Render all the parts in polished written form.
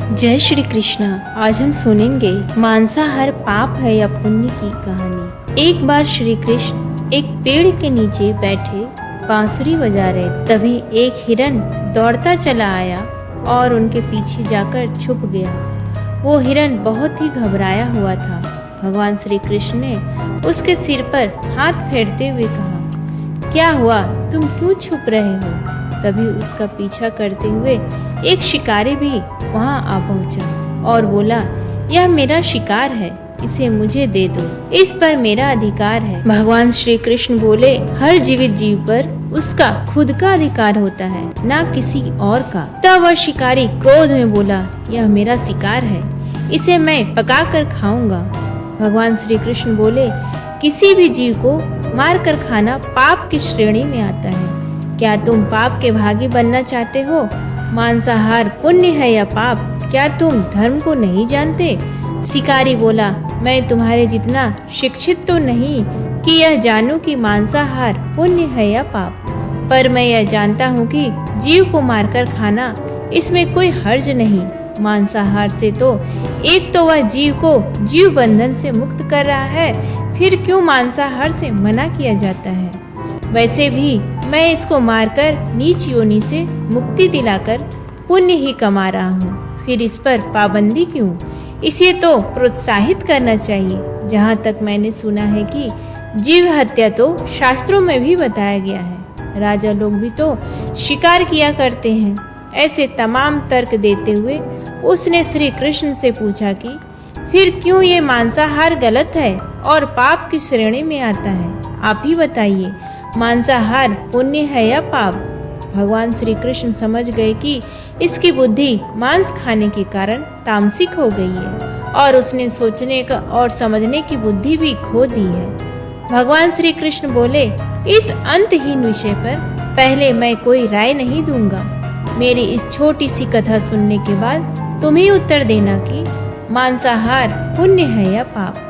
जय श्री कृष्णा। आज हम सुनेंगे मांसाहार पाप है या पुण्य की कहानी। एक बार श्री कृष्ण एक पेड़ के नीचे बैठे बांसुरी बजा रहे, तभी एक हिरन दौड़ता चला आया और उनके पीछे जाकर छुप गया। वो हिरन बहुत ही घबराया हुआ था। भगवान श्री कृष्ण ने उसके सिर पर हाथ फेरते हुए कहा, क्या हुआ, तुम क्यों छुप रहे हो? तभी उसका पीछा करते हुए एक शिकारी भी वहां आ पहुंचा और बोला, यह मेरा शिकार है, इसे मुझे दे दो, इस पर मेरा अधिकार है। भगवान श्री कृष्ण बोले, हर जीवित जीव पर उसका खुद का अधिकार होता है, ना किसी और का। तब वह शिकारी क्रोध में बोला, यह मेरा शिकार है, इसे मैं पका कर खाऊंगा। भगवान श्री कृष्ण बोले, किसी भी जीव को मार कर खाना पाप की श्रेणी में आता है। क्या तुम पाप के भागी बनना चाहते हो? मांसाहार पुण्य है या पाप, क्या तुम धर्म को नहीं जानते? शिकारी बोला, मैं तुम्हारे जितना शिक्षित तो नहीं कि यह जानूं कि मांसाहार पुण्य है या पाप, पर मैं यह जानता हूँ कि जीव को मारकर खाना इसमें कोई हर्ज नहीं। मांसाहार से तो एक तो वह जीव को जीव बंधन से मुक्त कर रहा है, फिर क्यों मांसाहार से मना किया जाता है? वैसे भी मैं इसको मारकर नीच योनि से मुक्ति दिलाकर पुण्य ही कमा रहा हूँ, फिर इस पर पाबंदी क्यों? इसे तो प्रोत्साहित करना चाहिए। जहाँ तक मैंने सुना है कि जीव हत्या तो शास्त्रों में भी बताया गया है, राजा लोग भी तो शिकार किया करते हैं। ऐसे तमाम तर्क देते हुए उसने श्री कृष्ण से पूछा कि फिर क्यों ये मांसाहार गलत है और पाप की श्रेणी में आता है? आप ही बताइए, मांसाहार पुण्य है या पाप? भगवान श्री कृष्ण समझ गए कि इसकी बुद्धि मांस खाने के कारण तामसिक हो गई है और उसने सोचने का और समझने की बुद्धि भी खो दी है। भगवान श्री कृष्ण बोले, इस अंतहीन विषय पर पहले मैं कोई राय नहीं दूंगा। मेरी इस छोटी सी कथा सुनने के बाद तुम ही उत्तर देना कि मांसाहार पुण्य है या पाप,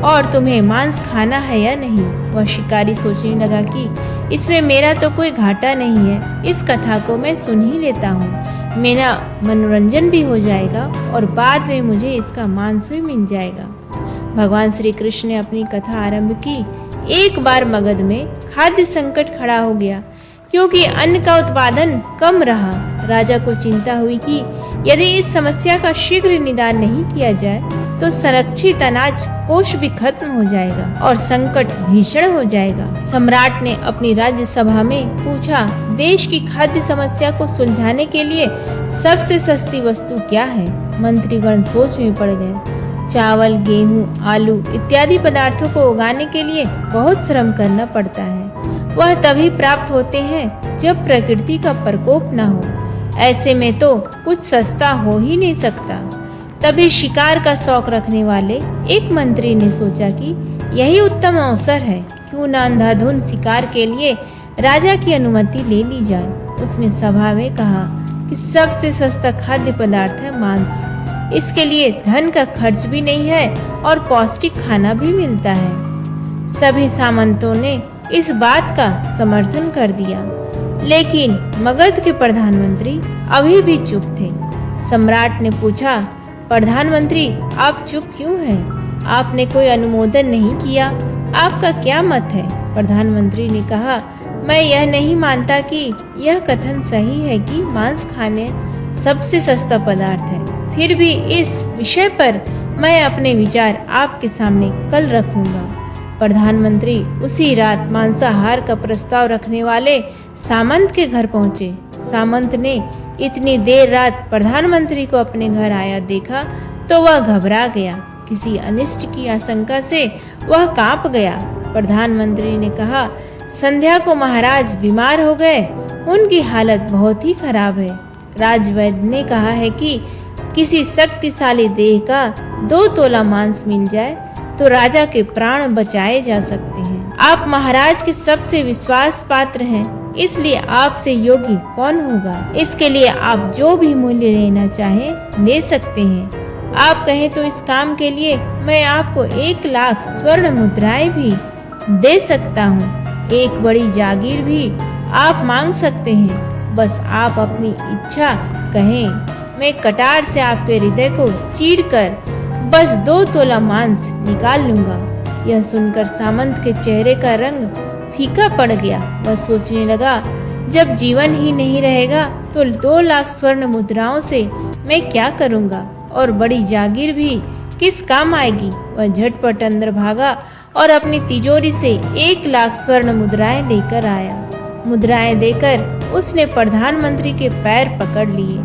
और तुम्हें मांस खाना है या नहीं। वह शिकारी सोचने लगा कि इसमें मेरा तो कोई घाटा नहीं है, इस कथा को मैं सुन ही लेता हूँ, मेरा मनोरंजन भी हो जाएगा और बाद में मुझे इसका मांस भी मिल जाएगा। भगवान श्री कृष्ण ने अपनी कथा आरंभ की। एक बार मगध में खाद्य संकट खड़ा हो गया, क्योंकि अन्न का उत्पादन कम रहा। राजा को चिंता हुई कि यदि इस समस्या का शीघ्र निदान नहीं किया जाए तो संरक्षित अनाज कोष भी खत्म हो जाएगा और संकट भीषण हो जाएगा। सम्राट ने अपनी राज्य सभा में पूछा, देश की खाद्य समस्या को सुलझाने के लिए सबसे सस्ती वस्तु क्या है? मंत्रीगण सोच में पड़ गए। चावल, गेहूं, आलू इत्यादि पदार्थों को उगाने के लिए बहुत श्रम करना पड़ता है। वह तभी प्राप्त होते हैं जब प्रकृति का प्रकोप न हो। ऐसे में तो कुछ सस्ता हो ही नहीं सकता। तभी शिकार का शौक रखने वाले एक मंत्री ने सोचा कि यही उत्तम अवसर है, क्यों न अंधाधुंध शिकार के लिए राजा की अनुमति ले ली जाए। उसने सभा में कहा कि सबसे सस्ता खाद्य पदार्थ है मांस। इसके लिए धन का खर्च भी नहीं है और पौष्टिक खाना भी मिलता है। सभी सामंतों ने इस बात का समर्थन कर दिया, लेकिन मगध के प्रधानमंत्री अभी भी चुप थे। सम्राट ने पूछा, प्रधानमंत्री आप चुप क्यों हैं? आपने कोई अनुमोदन नहीं किया, आपका क्या मत है? प्रधानमंत्री ने कहा, मैं यह नहीं मानता कि यह कथन सही है कि मांस खाने सबसे सस्ता पदार्थ है। फिर भी इस विषय पर मैं अपने विचार आपके सामने कल रखूंगा। प्रधानमंत्री उसी रात मांसाहार का प्रस्ताव रखने वाले सामंत के घर पहुंचे। सामंत ने इतनी देर रात प्रधानमंत्री को अपने घर आया देखा तो वह घबरा गया। किसी अनिष्ट की आशंका से वह कांप गया। प्रधानमंत्री ने कहा, संध्या को महाराज बीमार हो गए, उनकी हालत बहुत ही खराब है। राजवैद्य ने कहा है कि किसी शक्तिशाली देह का 2 तोला मांस मिल जाए तो राजा के प्राण बचाए जा सकते हैं। आप महाराज के सबसे विश्वास पात्र हैं, इसलिए आपसे योग्य कौन होगा? इसके लिए आप जो भी मूल्य लेना चाहें ले सकते हैं। आप कहें तो इस काम के लिए मैं आपको 1 लाख स्वर्ण मुद्राएं भी दे सकता हूँ। एक बड़ी जागीर भी आप मांग सकते हैं, बस आप अपनी इच्छा कहें। मैं कटार से आपके हृदय को चीर कर बस 2 तोला मांस निकाल लूंगा। यह सुनकर सामंत के चेहरे का रंग फीका पड़ गया। वह सोचने लगा, जब जीवन ही नहीं रहेगा तो 2 लाख स्वर्ण मुद्राओं से मैं क्या करूंगा, और बड़ी जागीर भी किस काम आएगी। वह झटपट अंदर भागा और अपनी तिजोरी से 1 लाख स्वर्ण मुद्राएं लेकर आया। मुद्राएं देकर उसने प्रधानमंत्री के पैर पकड़ लिए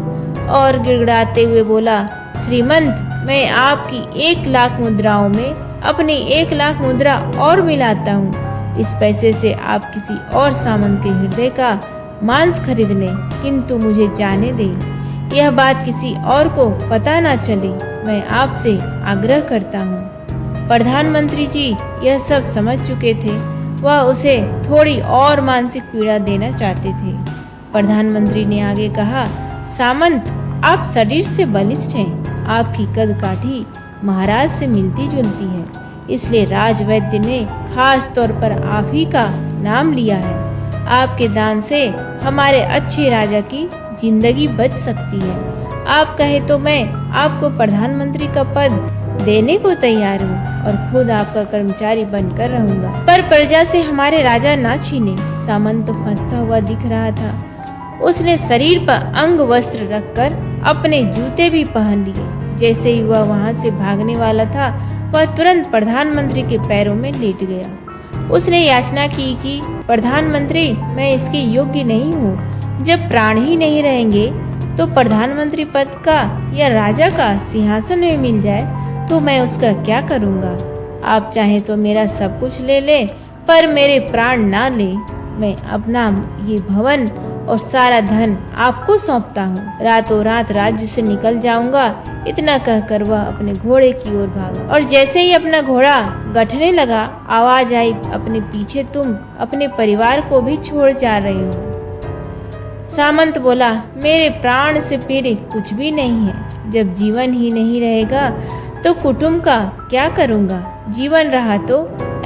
और गिड़गिड़ाते हुए बोला, श्रीमंत, मैं आपकी 1 लाख मुद्राओं में अपनी 1 लाख मुद्रा और मिलाता हूँ। इस पैसे से आप किसी और सामंत के हृदय का मांस खरीद लें, किंतु मुझे जाने दें। यह बात किसी और को पता ना चले, मैं आपसे आग्रह करता हूँ। प्रधानमंत्री जी यह सब समझ चुके थे। वह उसे थोड़ी और मानसिक पीड़ा देना चाहते थे। प्रधानमंत्री ने आगे कहा, सामंत, आप शरीर से बलिष्ठ हैं। आपकी कद काठी महाराज से मिलती जुलती है, इसलिए राजवैद्य ने खास तौर पर आप ही का नाम लिया है। आपके दान से हमारे अच्छे राजा की जिंदगी बच सकती है। आप कहे तो मैं आपको प्रधानमंत्री का पद देने को तैयार हूँ और खुद आपका कर्मचारी बनकर रहूंगा, पर प्रजा से हमारे राजा ना छीने। सामंत तो फंसता हुआ दिख रहा था। उसने शरीर पर अंग वस्त्र रखकर अपने जूते भी पहन लिए। जैसे ही वह वहां से भागने वाला था, वह तुरंत प्रधानमंत्री के पैरों में लेट गया। उसने याचना की कि प्रधानमंत्री, मैं इसके योग्य नहीं हूँ। जब प्राण ही नहीं रहेंगे तो प्रधानमंत्री पद का या राजा का सिंहासन में मिल जाए तो मैं उसका क्या करूँगा। आप चाहे तो मेरा सब कुछ ले ले, पर मेरे प्राण ना ले। मैं अपना ये भवन और सारा धन आपको सौंपता हूँ। रातों रात राज्य से निकल जाऊंगा। इतना कहकर वह अपने घोड़े की ओर भागा, और जैसे ही अपना घोड़ा गठने लगा, आवाज आई, अपने पीछे तुम अपने परिवार को भी छोड़ जा रहे हो। सामंत बोला, मेरे प्राण से पीड़े कुछ भी नहीं है। जब जीवन ही नहीं रहेगा तो कुटुंब का क्या करूँगा। जीवन रहा तो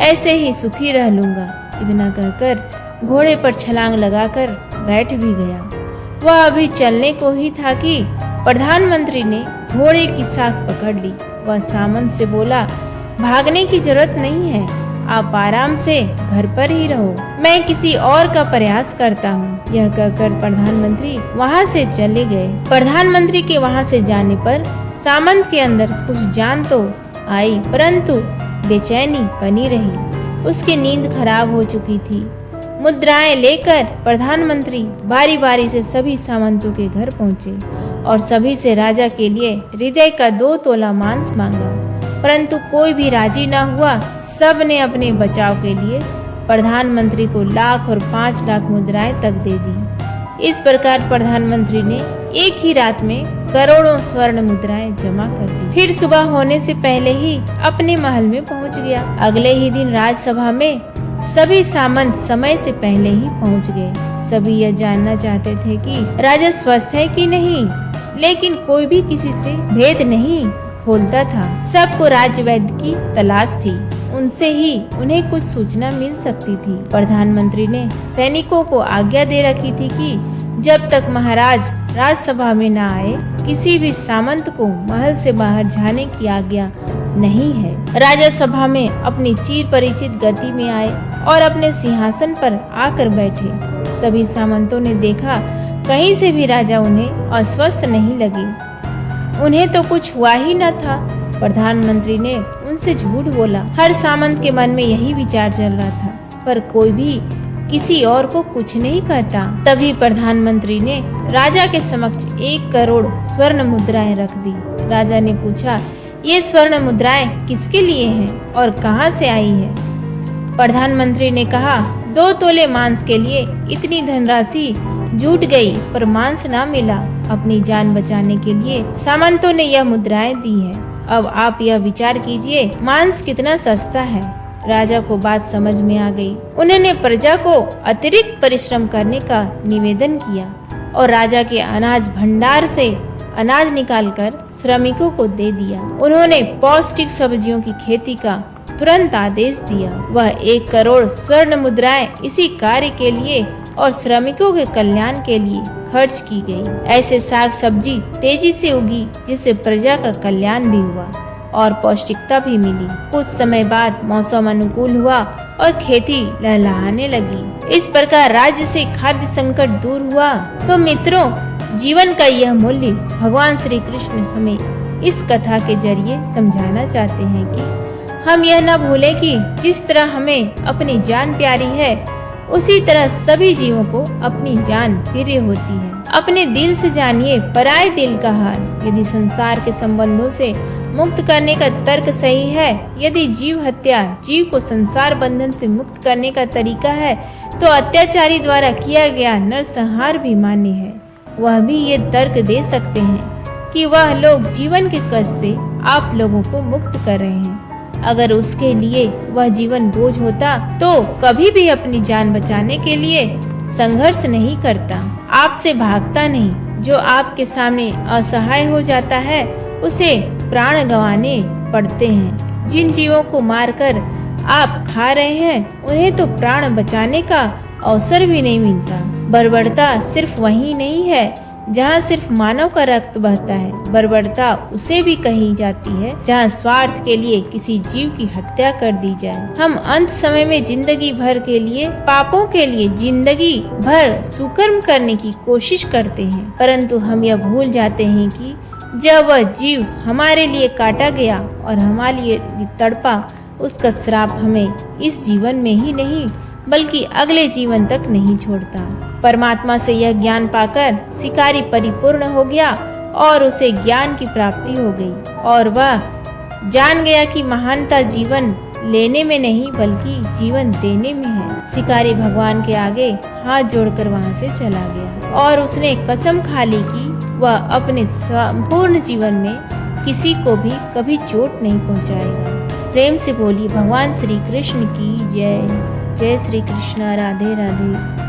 ऐसे ही सुखी रह लूंगा। इतना कहकर घोड़े पर छलांग लगाकर बैठ भी गया। वह अभी चलने को ही था कि प्रधानमंत्री ने घोड़े की साख पकड़ ली। वह सामंत से बोला, भागने की जरूरत नहीं है, आप आराम से घर पर ही रहो, मैं किसी और का प्रयास करता हूँ। यह कहकर प्रधानमंत्री वहाँ से चले गए। प्रधानमंत्री के वहाँ से जाने पर सामंत के अंदर कुछ जान तो आई, परंतु बेचैनी बनी रही। उसकी नींद खराब हो चुकी थी। मुद्राएं लेकर प्रधानमंत्री बारी बारी से सभी सामंतों के घर पहुंचे और सभी से राजा के लिए हृदय का 2 तोला मांस मांगा, परंतु कोई भी राजी न हुआ। सब ने अपने बचाव के लिए प्रधानमंत्री को लाख और 5 लाख मुद्राएं तक दे दी। इस प्रकार प्रधानमंत्री ने एक ही रात में करोड़ों स्वर्ण मुद्राएं जमा कर ली। फिर सुबह होने से पहले ही अपने महल में पहुंच गया। अगले ही दिन राजसभा में सभी सामंत समय से पहले ही पहुंच गए। सभी यह जानना चाहते थे कि राजा स्वस्थ है कि नहीं, लेकिन कोई भी किसी से भेद नहीं खोलता था। सबको राजवैद्य की तलाश थी, उनसे ही उन्हें कुछ सूचना मिल सकती थी। प्रधानमंत्री ने सैनिकों को आज्ञा दे रखी थी कि जब तक महाराज राजसभा में न आए, किसी भी सामंत को महल से बाहर जाने की आज्ञा नहीं है। राजा सभा में अपनी चिर परिचित गति में आए और अपने सिंहासन पर आकर बैठे। सभी सामंतों ने देखा, कहीं से भी राजा उन्हें अस्वस्थ नहीं लगे। उन्हें तो कुछ हुआ ही न था। प्रधानमंत्री ने उनसे झूठ बोला। हर सामंत के मन में यही विचार चल रहा था, पर कोई भी किसी और को कुछ नहीं कहता। तभी प्रधानमंत्री ने राजा के समक्ष 1 करोड़ स्वर्ण मुद्राएं रख दी। राजा ने पूछा, ये स्वर्ण मुद्राएं किसके लिए हैं और कहां से आई है? प्रधानमंत्री ने कहा, 2 तोले मांस के लिए इतनी धनराशि जुट गई, पर मांस ना मिला। अपनी जान बचाने के लिए सामंतों ने यह मुद्राएं दी है। अब आप यह विचार कीजिए, मांस कितना सस्ता है। राजा को बात समझ में आ गई। उन्होंने प्रजा को अतिरिक्त परिश्रम करने का निवेदन किया और राजा के अनाज भंडार से अनाज निकालकर श्रमिकों को दे दिया। उन्होंने पौष्टिक सब्जियों की खेती का तुरंत आदेश दिया। वह 1 करोड़ स्वर्ण मुद्राएं इसी कार्य के लिए और श्रमिकों के कल्याण के लिए खर्च की गई। ऐसे साग सब्जी तेजी से उगी जिससे प्रजा का कल्याण भी हुआ और पौष्टिकता भी मिली। कुछ समय बाद मौसम अनुकूल हुआ और खेती लहलहाने लगी। इस प्रकार राज्य से खाद्य संकट दूर हुआ। तो मित्रों, जीवन का यह मूल्य भगवान श्री कृष्ण हमें इस कथा के जरिए समझाना चाहते हैं कि हम यह न भूलें कि जिस तरह हमें अपनी जान प्यारी है, उसी तरह सभी जीवों को अपनी जान प्रिय होती है। अपने दिल से जानिए पराये दिल का हाल। यदि संसार के संबंधों से मुक्त करने का तर्क सही है, यदि जीव हत्या जीव को संसार बंधन से मुक्त करने का तरीका है, तो अत्याचारी द्वारा किया गया नरसंहार भी मान्य है। वह भी ये तर्क दे सकते हैं कि वह लोग जीवन के कष्ट से आप लोगों को मुक्त कर रहे हैं। अगर उसके लिए वह जीवन बोझ होता तो कभी भी अपनी जान बचाने के लिए संघर्ष नहीं करता, आपसे भागता नहीं। जो आपके सामने असहाय हो जाता है, उसे प्राण गंवाने पड़ते हैं। जिन जीवों को मारकर आप खा रहे हैं, उन्हें तो प्राण बचाने का अवसर भी नहीं मिलता। बर्बरता सिर्फ वही नहीं है जहाँ सिर्फ मानव का रक्त बहता है। बर्बरता उसे भी कही जाती है जहाँ स्वार्थ के लिए किसी जीव की हत्या कर दी जाए। हम अंत समय में जिंदगी भर के लिए पापों के लिए जिंदगी भर सुकर्म करने की कोशिश करते हैं, परंतु हम यह भूल जाते हैं कि जब वह जीव हमारे लिए काटा गया और हमारे लिए तड़पा, उसका श्राप हमें इस जीवन में ही नहीं बल्कि अगले जीवन तक नहीं छोड़ता। परमात्मा से यह ज्ञान पाकर शिकारी परिपूर्ण हो गया और उसे ज्ञान की प्राप्ति हो गई और वह जान गया कि महानता जीवन लेने में नहीं बल्कि जीवन देने में है। शिकारी भगवान के आगे हाथ जोड़कर वहां से चला गया और उसने कसम खा ली कि वह अपने संपूर्ण जीवन में किसी को भी कभी चोट नहीं पहुंचाएगा। प्रेम से बोलिए भगवान श्री कृष्ण की जय। जय श्री कृष्ण। राधे राधे।